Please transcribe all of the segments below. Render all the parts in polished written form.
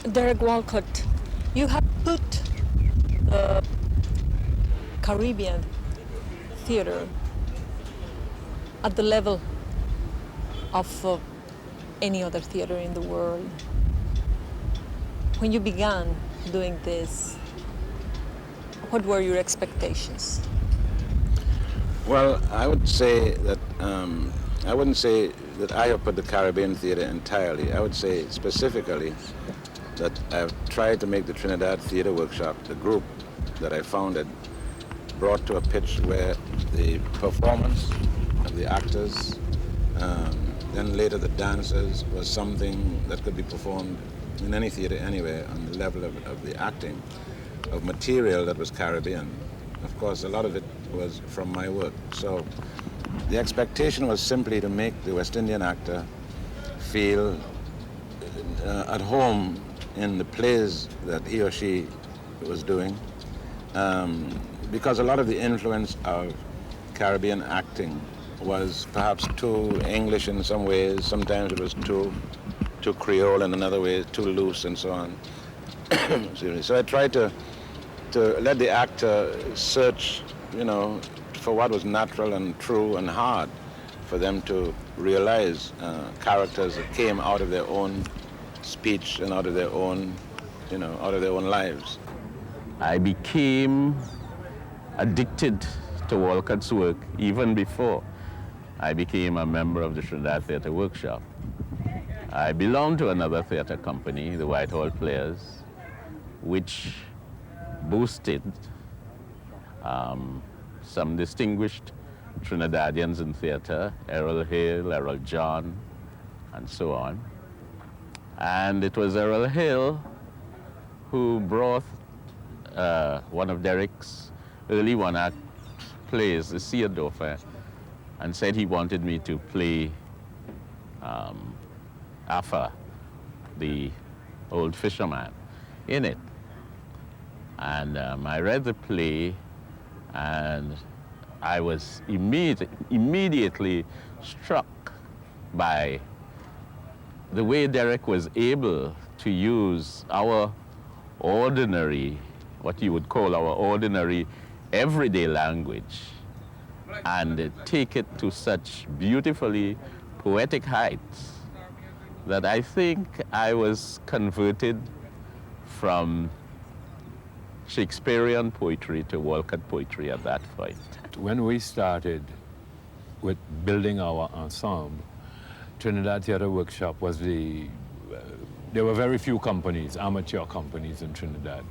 Derek Walcott, you have put the Caribbean theater at the level of any other theater in the world. When you began doing this, what were your expectations? Well, I would say that I wouldn't say that I have put the Caribbean theater entirely. I would say specifically that I've tried to make the Trinidad Theater Workshop, the group that I founded, brought to a pitch where the performance of the actors, then later the dancers, was something that could be performed in any theater anywhere on the level of the acting, of material that was Caribbean. Of course, a lot of it was from my work. So the expectation was simply to make the West Indian actor feel at home in the plays that he or she was doing, because a lot of the influence of Caribbean acting was perhaps too English in some ways. Sometimes it was too Creole, and in other ways too loose, and so on. So I tried to let the actor search, for what was natural and true and hard, for them to realize characters that came out of their own speech and out of their own, out of their own lives. I became addicted to Walcott's work even before I became a member of the Trinidad Theater Workshop. I belonged to another theater company, the Whitehall Players, which boosted some distinguished Trinidadians in theater, Errol Hill, Errol John, and so on. And it was Errol Hill who brought one of Derek's early one-act plays, the Sea Dauphin, and said he wanted me to play Afa, the old fisherman, in it. And I read the play, and I was immediately struck by the way Derek was able to use our ordinary, what you would call our ordinary everyday language, and take it to such beautifully poetic heights that I think I was converted from Shakespearean poetry to Walcott poetry at that point. When we started with building our ensemble, Trinidad Theater Workshop was there were very few companies, amateur companies in Trinidad.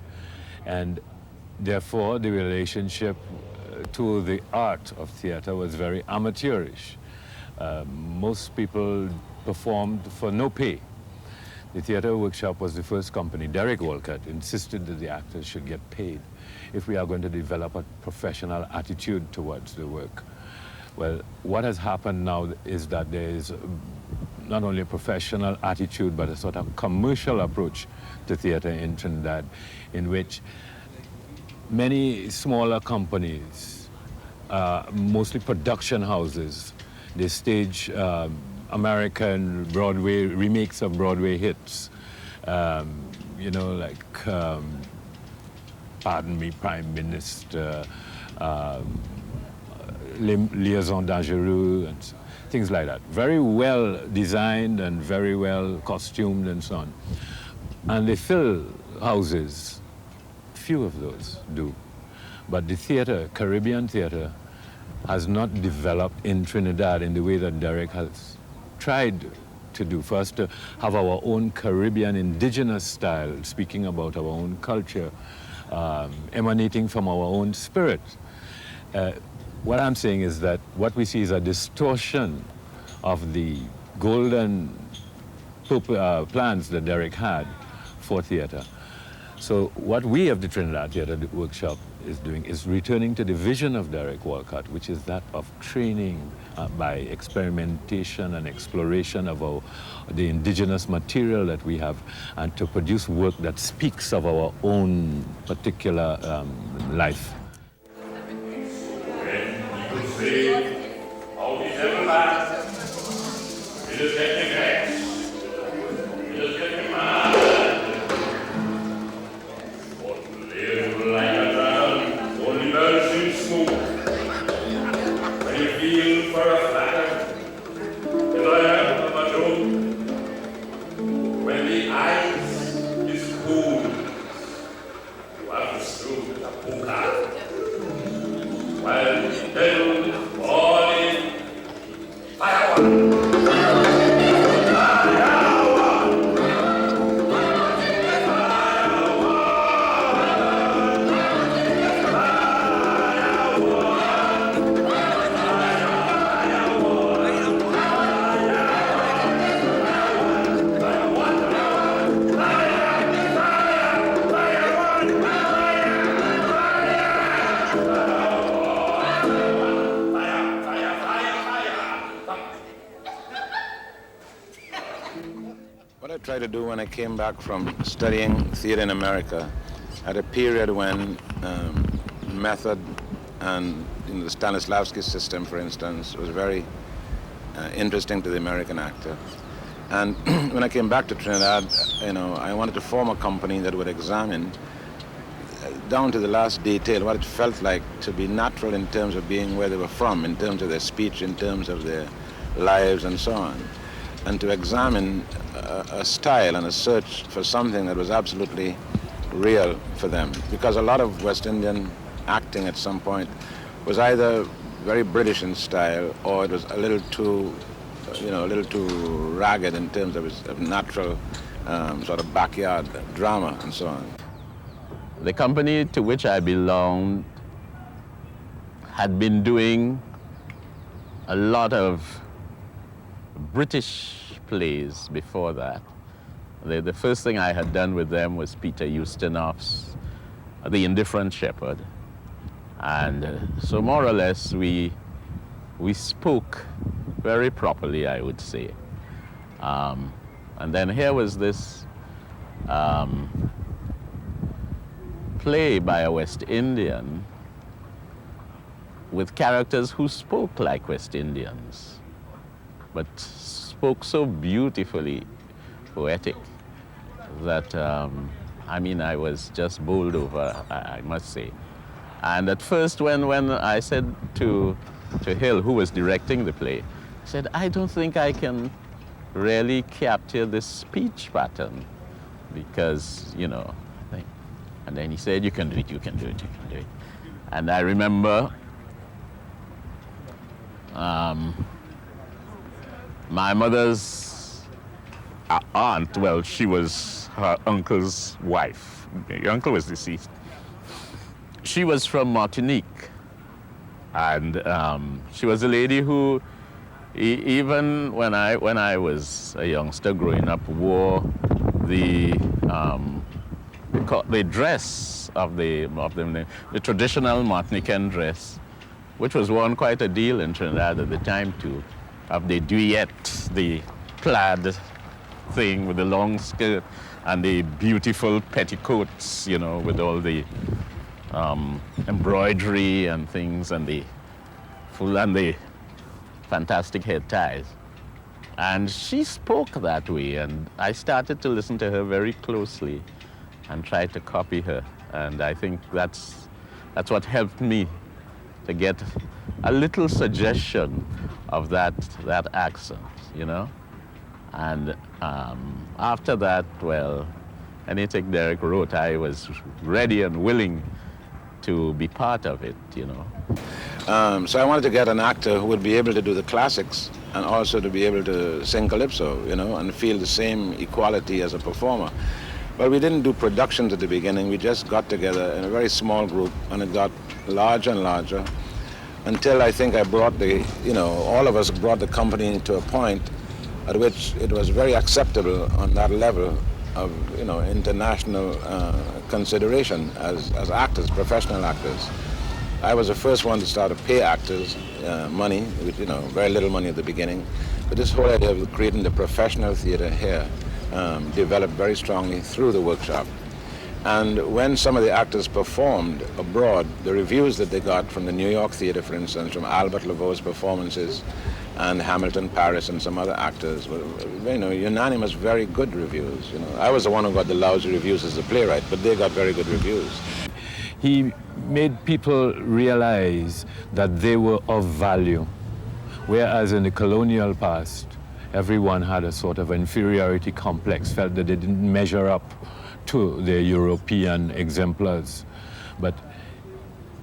And therefore, the relationship to the art of theater was very amateurish. Most people performed for no pay. The Theater Workshop was the first company. Derek Walcott insisted that the actors should get paid if we are going to develop a professional attitude towards the work. Well, what has happened now is that there is not only a professional attitude, but a sort of commercial approach to theater in Trinidad, in which many smaller companies, mostly production houses, they stage American Broadway, remakes of Broadway hits, like Pardon Me, Prime Minister, Liaison Dangereux, and things like that. Very well designed and very well costumed and so on. And they fill houses. Few of those do. But the theater, Caribbean theater, has not developed in Trinidad in the way that Derek has tried to do. For us to have our own Caribbean indigenous style, speaking about our own culture, emanating from our own spirit. What I'm saying is that what we see is a distortion of the golden plans that Derek had for theater. So what we of the Trinidad Theater Workshop is doing is returning to the vision of Derek Walcott, which is that of training by experimentation and exploration of the indigenous material that we have, and to produce work that speaks of our own particular life. What I tried to do when I came back from studying theater in America at a period when method and the Stanislavski system, for instance, was very interesting to the American actor. And when I came back to Trinidad, I wanted to form a company that would examine down to the last detail what it felt like to be natural in terms of being where they were from, in terms of their speech, in terms of their lives and so on, and to examine a style and a search for something that was absolutely real for them. Because a lot of West Indian acting at some point was either very British in style, or it was a little too ragged in terms of its natural sort of backyard drama and so on. The company to which I belonged had been doing a lot of British plays before that. The first thing I had done with them was Peter Ustinov's The Indifferent Shepherd. And so more or less we spoke very properly, I would say. And then here was this play by a West Indian with characters who spoke like West Indians, but spoke so beautifully poetic that, I was just bowled over, I must say. And at first, when I said to Hill, who was directing the play, I said, I don't think I can really capture this speech pattern because, and then he said, you can do it, you can do it, you can do it. And I remember my mother's aunt, well, she was her uncle's wife. The uncle was deceased. She was from Martinique, and she was a lady who, even when I was a youngster growing up, wore the dress of the traditional Martinican dress, which was worn quite a deal in Trinidad at the time too, of the duet, the plaid thing with the long skirt and the beautiful petticoats, with all the embroidery and things, and the fantastic head ties. And she spoke that way, and I started to listen to her very closely and try to copy her. And I think that's what helped me to get a little suggestion of that accent, And after that, well, anything Derek wrote, I was ready and willing to be part of it, So I wanted to get an actor who would be able to do the classics and also to be able to sing calypso, and feel the same equality as a performer. But we didn't do productions at the beginning. We just got together in a very small group, and it got larger and larger until I think I brought all of us brought the company to a point at which it was very acceptable on that level of, international consideration as actors, professional actors. I was the first one to start to pay actors money, with, very little money at the beginning. But this whole idea of creating the professional theater here developed very strongly through the workshop. And when some of the actors performed abroad, the reviews that they got from the New York theater, for instance, from Albert Laveau's performances, and Hamilton Paris and some other actors were, unanimous, very good reviews. I was the one who got the lousy reviews as a playwright, but they got very good reviews. He made people realize that they were of value, whereas in the colonial past, everyone had a sort of inferiority complex, felt that they didn't measure up to their European exemplars. But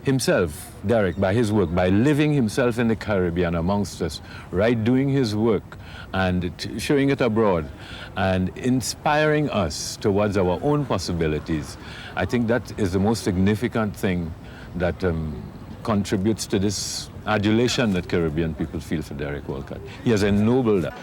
himself, Derek, by his work, by living himself in the Caribbean amongst us, right, doing his work and showing it abroad and inspiring us towards our own possibilities, I think that is the most significant thing that contributes to this adulation that Caribbean people feel for Derek Walcott. He has ennobled that.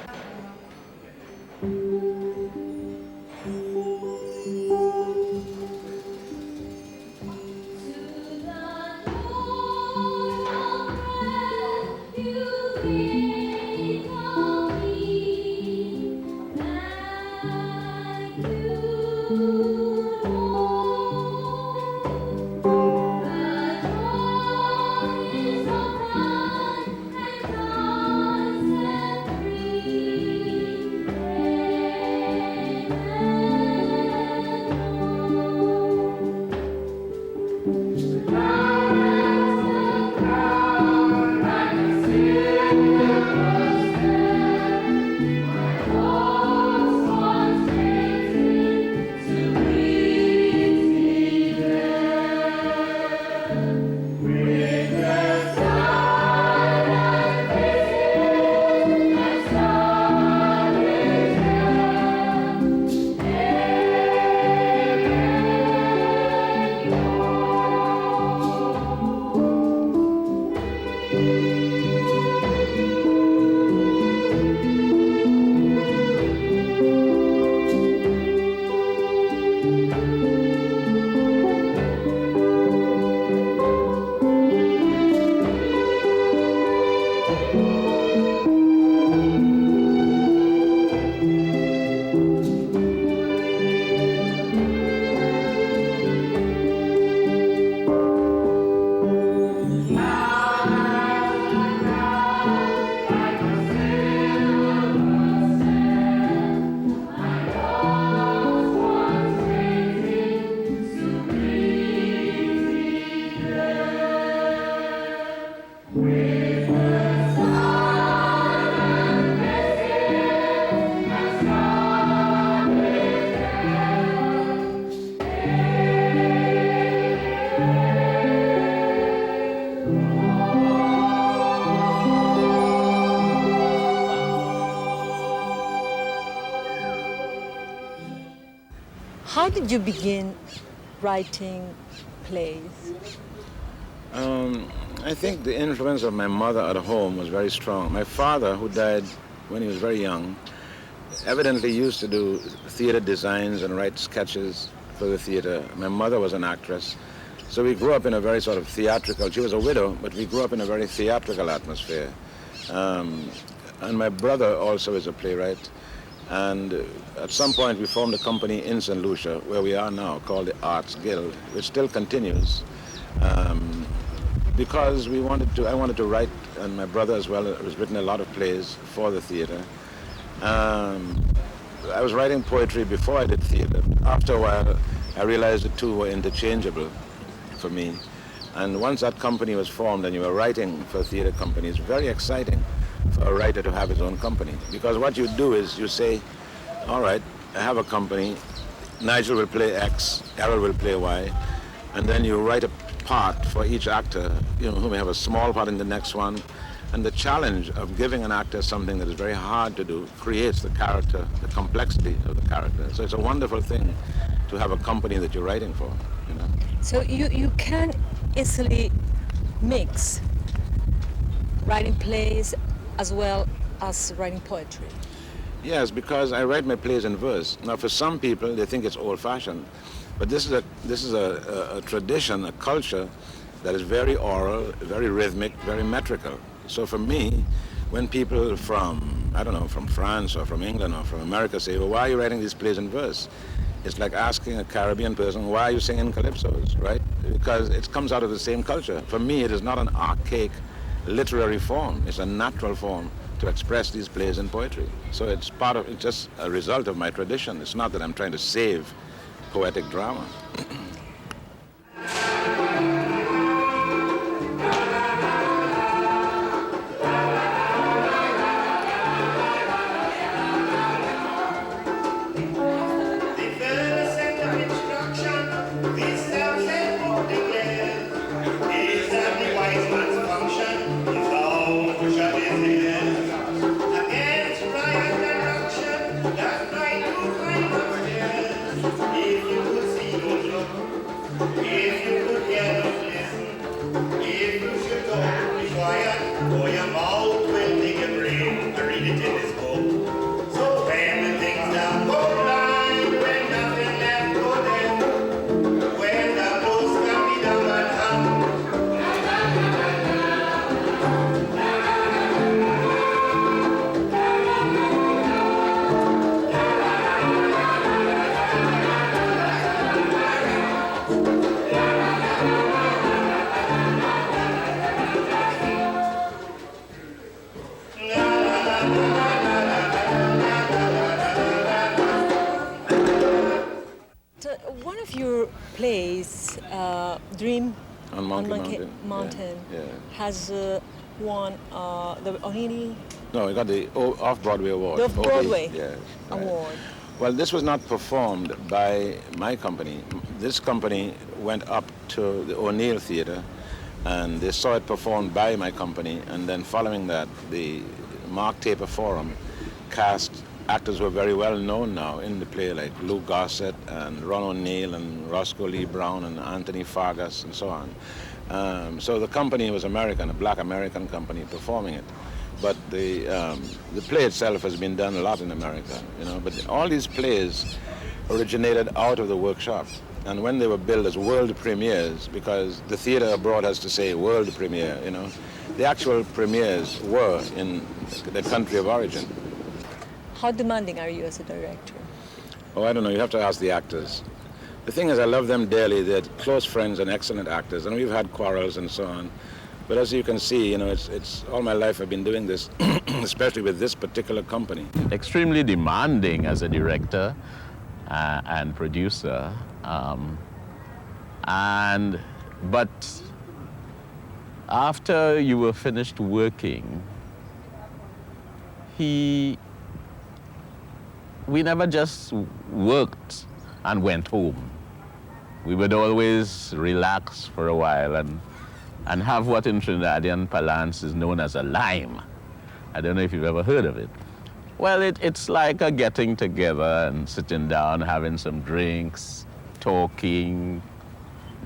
How did you begin writing plays? I think the influence of my mother at home was very strong. My father, who died when he was very young, evidently used to do theater designs and write sketches for the theater. My mother was an actress. So we grew up in a very sort of theatrical, she was a widow, but we grew up in a very theatrical atmosphere. And my brother also is a playwright. And at some point we formed a company in St. Lucia, where we are now, called the Arts Guild, which still continues. Because I wanted to write, and my brother as well has written a lot of plays for the theater. I was writing poetry before I did theater. After a while, I realized the two were interchangeable for me. And once that company was formed and you were writing for a theater company, it's very exciting for a writer to have his own company. Because what you do is you say, all right, I have a company, Nigel will play X, Errol will play Y, and then you write a part for each actor, who may have a small part in the next one. And the challenge of giving an actor something that is very hard to do creates the character, the complexity of the character. So it's a wonderful thing to have a company that you're writing for. So you can easily mix writing plays as well as writing poetry. Yes, because I write my plays in verse. Now, for some people, they think it's old-fashioned, but this is a tradition, a culture that is very oral, very rhythmic, very metrical. So for me, when people from France or from England or from America say, well, why are you writing these plays in verse? It's like asking a Caribbean person, why are you singing calypsos, right? Because it comes out of the same culture. For me, it is not an archaic literary form. It's a natural form to express these plays in poetry. So it's just a result of my tradition. It's not that I'm trying to save poetic drama. The first introduction, this tells a book Dream On Monkey Mountain Yeah. has won the O'Neill No, we got the Off-Broadway Award. The Broadway Yes. Right. Award. Well, this was not performed by my company. This company went up to the O'Neill Theatre and they saw it performed by my company, and then following that, the Mark Taper Forum cast actors who are very well known now in the play, like Luke Gossett and Ron O'Neill and Roscoe Lee Brown and Anthony Fargas and so on. So the company was American, a black American company performing it. But the play itself has been done a lot in America, you know. But all these plays originated out of the workshop. And when they were billed as world premieres, because the theater abroad has to say world premiere, you know, the actual premieres were in the country of origin. How demanding are you as a director? Oh, I don't know. You have to ask the actors. The thing is, I love them dearly. They're close friends and excellent actors, and we've had quarrels and so on. But as you can see, you know, it's all my life I've been doing this, especially with this particular company. Extremely demanding as a director and producer. But after you were finished working, we never just worked and went home. We would always relax for a while and have what in Trinidadian parlance is known as a lime. I don't know if you've ever heard of it. Well, it's like a getting together and sitting down, having some drinks, talking,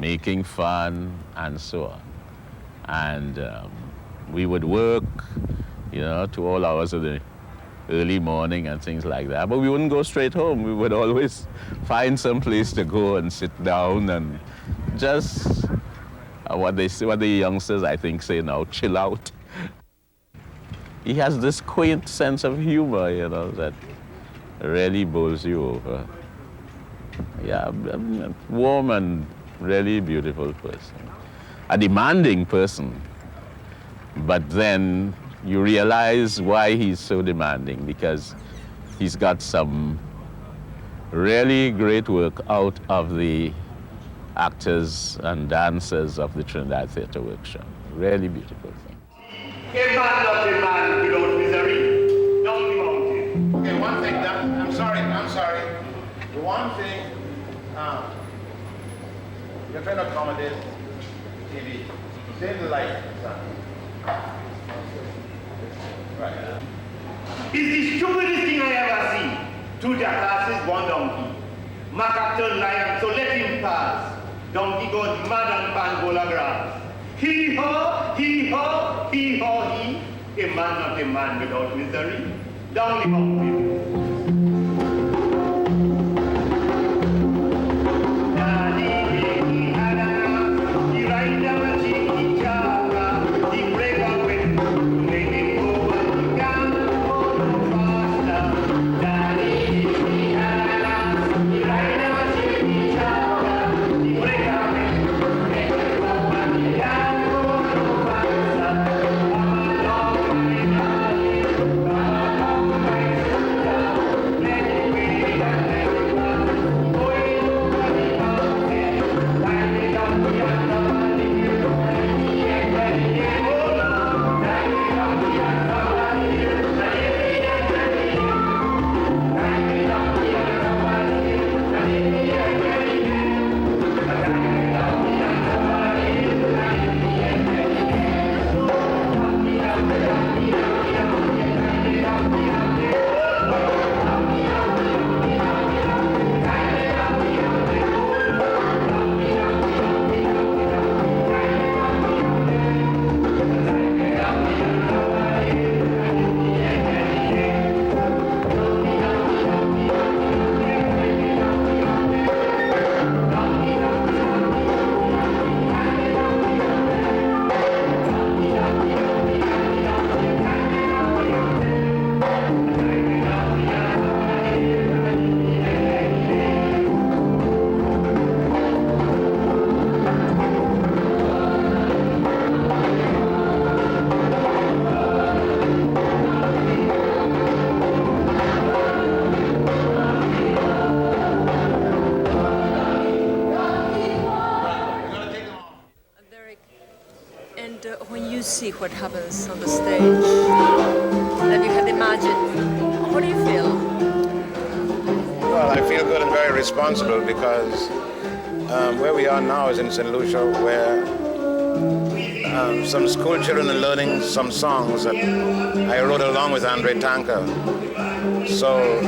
making fun, and so on. And we would work, you know, to all hours of the early morning and things like that. But we wouldn't go straight home. We would always find some place to go and sit down and just what the youngsters, I think, say now, chill out. He has this quaint sense of humor, you know, that really bowls you over. Yeah, a warm and really beautiful person. A demanding person. But then you realize why he's so demanding, because he's got some really great work out of the actors and dancers of the Trinidad Theatre Workshop. Really beautiful thing. A man not a man without misery, down the mountain. Okay, one thing, I'm sorry. The one thing, you're trying to accommodate TV. Save the light, son. Right. It's the stupidest thing I ever seen. Two jackasses, one donkey. Macaque turned lion, so let him pass. Donkey got mad and pangola grass. Hee-haw, hee-haw, hee-haw, hee. A man not a man without misery. Down the mountain. when you see what happens on the stage that you had imagined, what do you feel? Well, I feel good and very responsible because where we are now is in St. Lucia, where some school children are learning some songs that I wrote along with Andre Tanker. So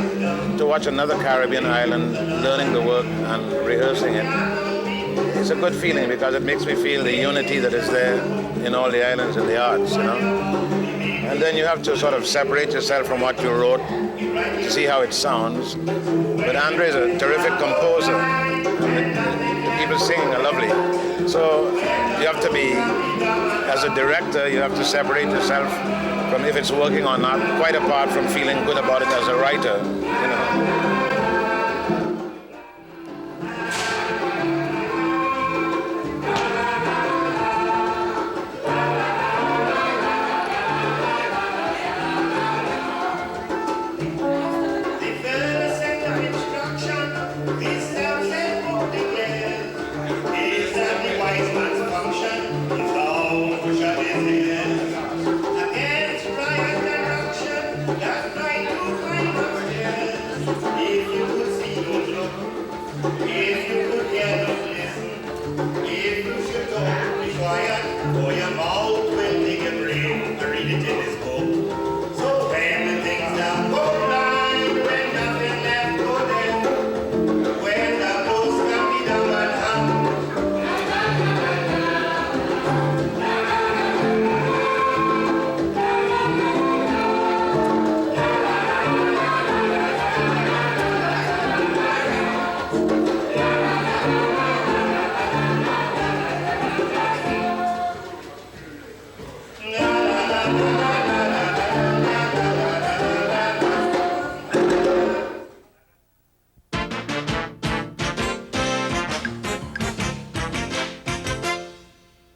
to watch another Caribbean island learning the work and rehearsing it, it's a good feeling because it makes me feel the unity that is there in all the islands and the arts, you know. And then you have to sort of separate yourself from what you wrote to see how it sounds. But Andre is a terrific composer, and the people singing are lovely. So you have to be, as a director, you have to separate yourself from if it's working or not, quite apart from feeling good about it as a writer, you know. Na, na, na, na.